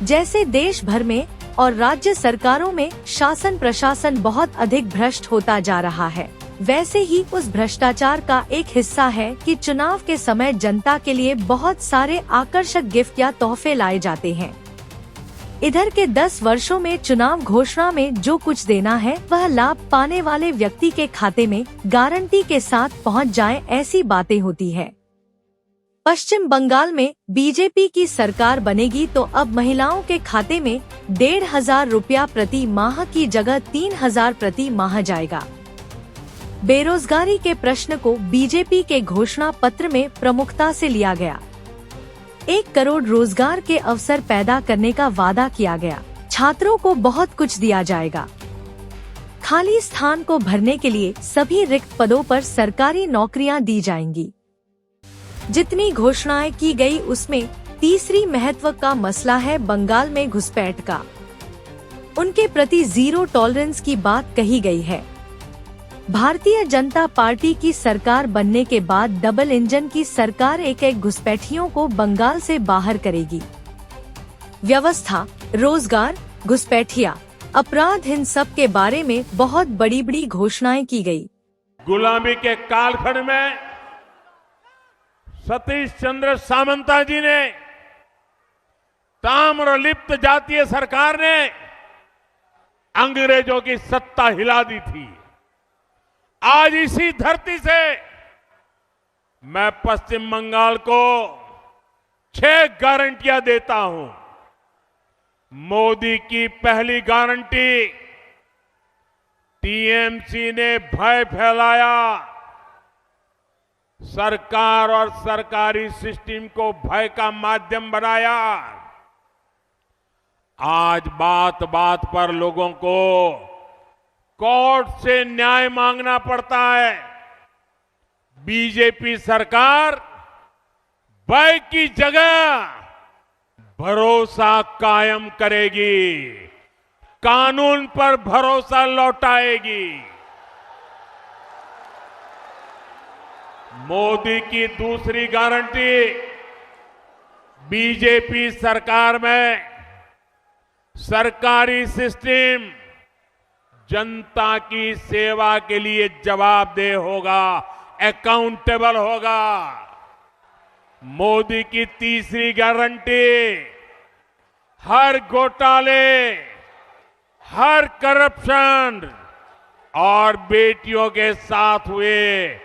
जैसे देश भर में और राज्य सरकारों में शासन प्रशासन बहुत अधिक भ्रष्ट होता जा रहा है, वैसे ही उस भ्रष्टाचार का एक हिस्सा है कि चुनाव के समय जनता के लिए बहुत सारे आकर्षक गिफ्ट या तोहफे लाए जाते हैं। इधर के 10 वर्षों में चुनाव घोषणा में जो कुछ देना है वह लाभ पाने वाले व्यक्ति के खाते में गारंटी के साथ पहुंच जाए, ऐसी बातें होती है। पश्चिम बंगाल में बीजेपी की सरकार बनेगी तो अब महिलाओं के खाते में 1,500 रुपया प्रति माह की जगह 3,000 प्रति माह जाएगा। बेरोजगारी के प्रश्न को बीजेपी के घोषणा पत्र में प्रमुखता से लिया गया। 1 करोड़ रोजगार के अवसर पैदा करने का वादा किया गया। छात्रों को बहुत कुछ दिया जाएगा। खाली स्थान को भरने के लिए सभी रिक्त पदों पर सरकारी नौकरियां दी जाएंगी। जितनी घोषणाएं की गई उसमें तीसरी महत्व का मसला है बंगाल में घुसपैठ का। उनके प्रति जीरो टॉलरेंस की बात कही गई है। भारतीय जनता पार्टी की सरकार बनने के बाद डबल इंजन की सरकार एक घुसपैठियों को बंगाल से बाहर करेगी। व्यवस्था, रोजगार, घुसपैठिया, अपराध, इन सब के बारे में बहुत बड़ी बड़ी घोषणाएं की गई। गुलामी के कालखंड में सतीश चंद्र सामंता जी ने, ताम्रलिप्त जातीय सरकार ने अंग्रेजों की सत्ता हिला दी थी। आज इसी धरती से मैं पश्चिम बंगाल को 6 गारंटियां देता हूं। मोदी की पहली गारंटी, टीएमसी ने भय फैलाया, सरकार और सरकारी सिस्टम को भय का माध्यम बनाया। आज बात बात पर लोगों को कोर्ट से न्याय मांगना पड़ता है। बीजेपी सरकार भय की जगह भरोसा कायम करेगी, कानून पर भरोसा लौटाएगी। मोदी की दूसरी गारंटी, बीजेपी सरकार में सरकारी सिस्टम जनता की सेवा के लिए जवाबदेह होगा, अकाउंटेबल होगा। मोदी की तीसरी गारंटी, हर घोटाले, हर करप्शन और बेटियों के साथ हुए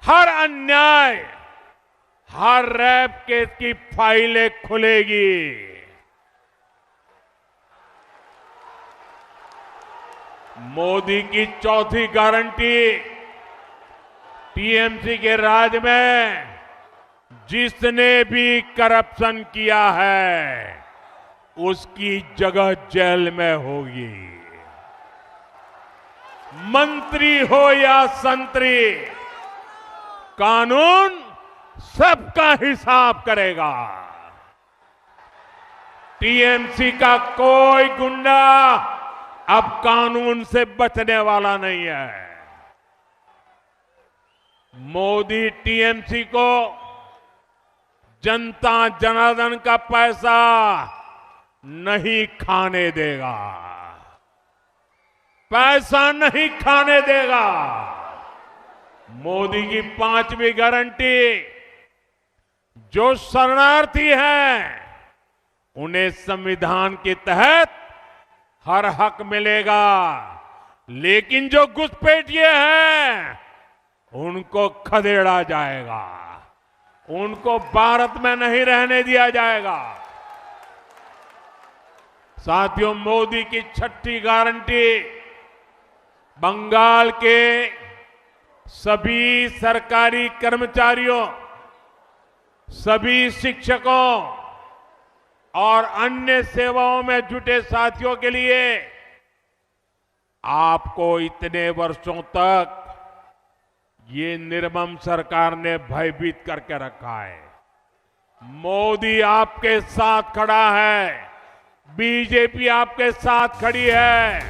हर अन्याय, हर रेप केस की फाइलें खुलेगी। मोदी की चौथी गारंटी, टीएमसी के राज में जिसने भी करप्शन किया है उसकी जगह जेल में होगी। मंत्री हो या संतरी, कानून सबका हिसाब करेगा। टीएमसी का कोई गुंडा अब कानून से बचने वाला नहीं है। मोदी टीएमसी को जनता जनार्दन का पैसा नहीं खाने देगा, पैसा नहीं खाने देगा। मोदी की 5वीं गारंटी, जो शरणार्थी हैं उन्हें संविधान के तहत हर हक मिलेगा, लेकिन जो घुसपैठिए हैं उनको खदेड़ा जाएगा, उनको भारत में नहीं रहने दिया जाएगा। साथियों, मोदी की 6ठी गारंटी, बंगाल के सभी सरकारी कर्मचारियों, सभी शिक्षकों और अन्य सेवाओं में जुटे साथियों के लिए आपको इतने वर्षों तक ये निर्मम सरकार ने भयभीत करके रखा है। मोदी आपके साथ खड़ा है, बीजेपी आपके साथ खड़ी है।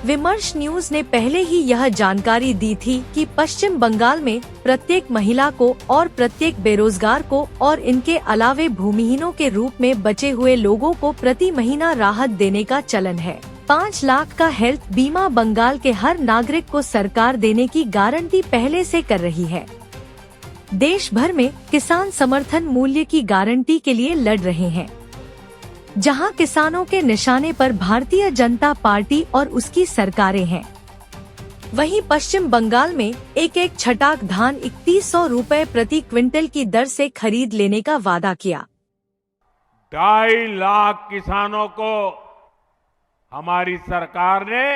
विमर्श न्यूज ने पहले ही यह जानकारी दी थी कि पश्चिम बंगाल में प्रत्येक महिला को और प्रत्येक बेरोजगार को और इनके अलावे भूमिहीनों के रूप में बचे हुए लोगों को प्रति महीना राहत देने का चलन है। 5 लाख का हेल्थ बीमा बंगाल के हर नागरिक को सरकार देने की गारंटी पहले से कर रही है। देश भर में किसान समर्थन मूल्य की गारंटी के लिए लड़ रहे हैं, जहां किसानों के निशाने पर भारतीय जनता पार्टी और उसकी सरकारें हैं। वहीं पश्चिम बंगाल में एक छटाक धान 3100 रुपए प्रति क्विंटल की दर से खरीद लेने का वादा किया। 2.5 लाख किसानों को हमारी सरकार ने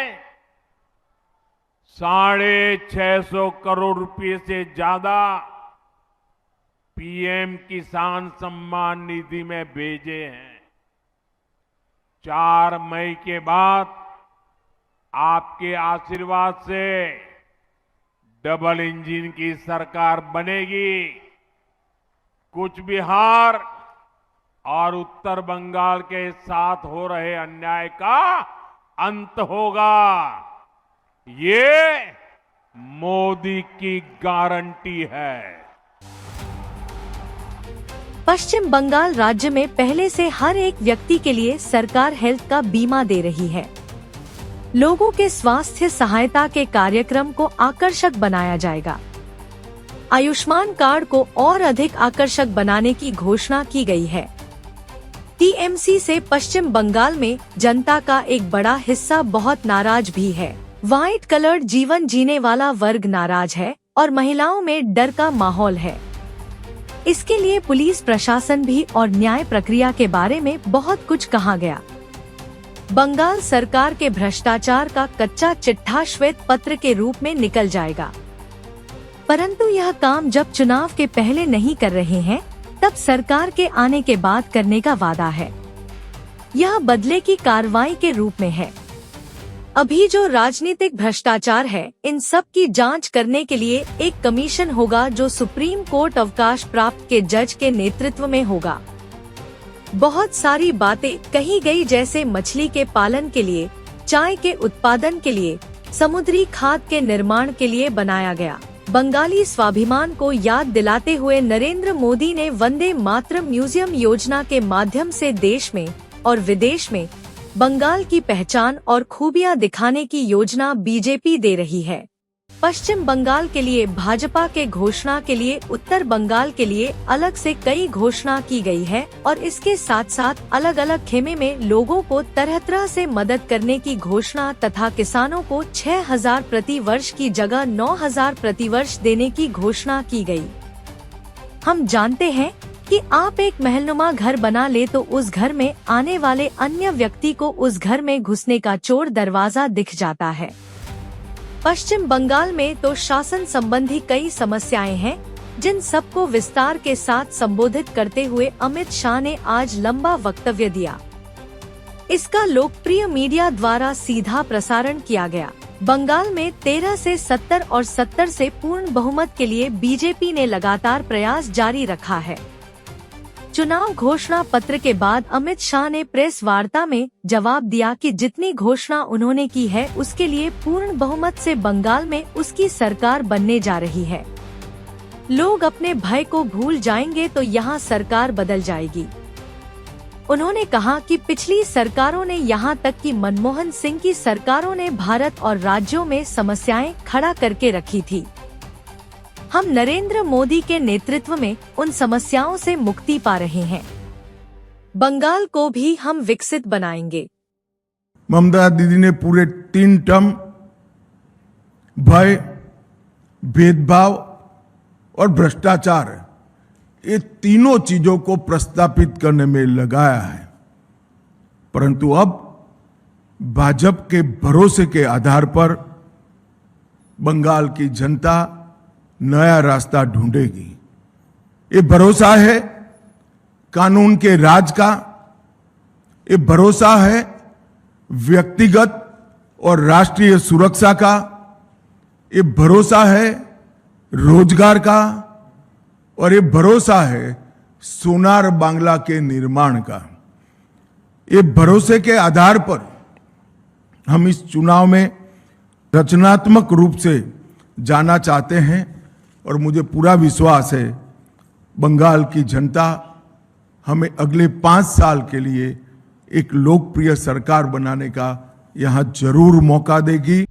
650 करोड़ रुपए से ज्यादा पीएम किसान सम्मान निधि में भेजे हैं। 4 मई के बाद आपके आशीर्वाद से डबल इंजन की सरकार बनेगी। कूच बिहार और उत्तर बंगाल के साथ हो रहे अन्याय का अंत होगा। ये मोदी की गारंटी है। पश्चिम बंगाल राज्य में पहले से हर एक व्यक्ति के लिए सरकार हेल्थ का बीमा दे रही है। लोगों के स्वास्थ्य सहायता के कार्यक्रम को आकर्षक बनाया जाएगा। आयुष्मान कार्ड को और अधिक आकर्षक बनाने की घोषणा की गई है। टीएमसी से पश्चिम बंगाल में जनता का एक बड़ा हिस्सा बहुत नाराज भी है। व्हाइट कलर जीवन जीने वाला वर्ग नाराज है और महिलाओं में डर का माहौल है। इसके लिए पुलिस प्रशासन भी और न्याय प्रक्रिया के बारे में बहुत कुछ कहा गया। बंगाल सरकार के भ्रष्टाचार का कच्चा चिट्ठा श्वेत पत्र के रूप में निकल जाएगा, परंतु यह काम जब चुनाव के पहले नहीं कर रहे हैं, तब सरकार के आने के बाद करने का वादा है। यह बदले की कार्रवाई के रूप में है। अभी जो राजनीतिक भ्रष्टाचार है, इन सब की जांच करने के लिए एक कमीशन होगा जो सुप्रीम कोर्ट अवकाश प्राप्त के जज के नेतृत्व में होगा। बहुत सारी बातें कही गई, जैसे मछली के पालन के लिए, चाय के उत्पादन के लिए, समुद्री खाद के निर्माण के लिए बनाया गया। बंगाली स्वाभिमान को याद दिलाते हुए नरेंद्र मोदी ने वंदे मातरम म्यूजियम योजना के माध्यम से देश में और विदेश में बंगाल की पहचान और खूबियां दिखाने की योजना बीजेपी दे रही है। पश्चिम बंगाल के लिए भाजपा के घोषणा के लिए उत्तर बंगाल के लिए अलग से कई घोषणा की गई है और इसके साथ साथ अलग अलग खेमे में लोगों को तरह तरह से मदद करने की घोषणा तथा किसानों को 6,000 प्रति वर्ष की जगह 9,000 प्रति वर्ष देने की घोषणा की गई। हम जानते हैं कि आप एक महलनुमा घर बना ले तो उस घर में आने वाले अन्य व्यक्ति को उस घर में घुसने का चोर दरवाजा दिख जाता है। पश्चिम बंगाल में तो शासन संबंधी कई समस्याएं हैं, जिन सबको विस्तार के साथ संबोधित करते हुए अमित शाह ने आज लंबा वक्तव्य दिया। इसका लोकप्रिय मीडिया द्वारा सीधा प्रसारण किया गया। बंगाल में 13 से 70 और 70 से पूर्ण बहुमत के लिए बीजेपी ने लगातार प्रयास जारी रखा है। चुनाव घोषणा पत्र के बाद अमित शाह ने प्रेस वार्ता में जवाब दिया कि जितनी घोषणा उन्होंने की है उसके लिए पूर्ण बहुमत से बंगाल में उसकी सरकार बनने जा रही है। लोग अपने भय को भूल जाएंगे तो यहाँ सरकार बदल जाएगी। उन्होंने कहा कि पिछली सरकारों ने यहाँ तक कि मनमोहन सिंह की सरकारों ने भारत और राज्यों में समस्याएं खड़ा करके रखी थी। हम नरेंद्र मोदी के नेतृत्व में उन समस्याओं से मुक्ति पा रहे हैं। बंगाल को भी हम विकसित बनाएंगे। ममता दीदी ने पूरे 3 टर्म भय, भेदभाव और भ्रष्टाचार, ये तीनों चीजों को प्रस्तापित करने में लगाया है, परंतु अब भाजपा के भरोसे के आधार पर बंगाल की जनता नया रास्ता ढूंढेगी। ये भरोसा है कानून के राज का, ये भरोसा है व्यक्तिगत और राष्ट्रीय सुरक्षा का, ये भरोसा है रोजगार का और ये भरोसा है सोनार बांग्ला के निर्माण का। ये भरोसे के आधार पर हम इस चुनाव में रचनात्मक रूप से जाना चाहते हैं और मुझे पूरा विश्वास है बंगाल की जनता हमें अगले 5 साल के लिए एक लोकप्रिय सरकार बनाने का यहां जरूर मौका देगी।